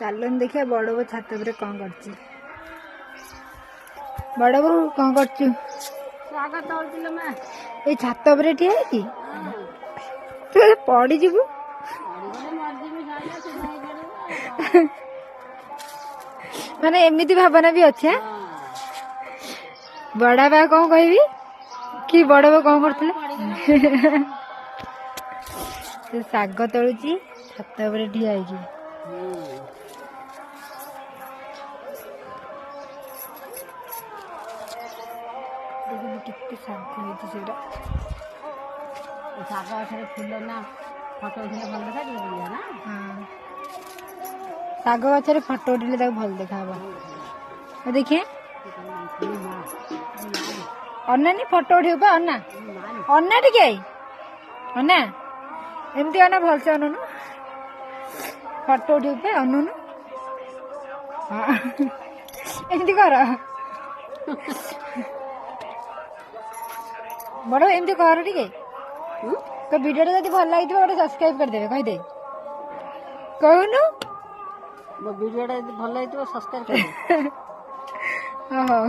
चलन देखिए बड़ बो छात पर कौन कर बड़ बो कौन कर छात पर ठिया है तू पड़ी जीवु माने एमती भावना भी अच्छे बड़ा बा कौन कहबी कि बड़ बो कौन करथिले साग तलुची छात पर ठिया है फुल ना फटो उठे भल देखा ना साग गचर फटो उठे भल देखा देखिए अन्ना नहीं फटो उठे अन्ना अन्ना टे अन्ना एमती अन्ना भलसे अनुन फटो उठे अनुन हाँ एमती कर बड़ एमती कर टे तो वीडियो जब भल लगी गोटे सब्सक्राइब करदे कहीदे कहूनु वीडियो भल लगी सब्सक्राइब कर हाँ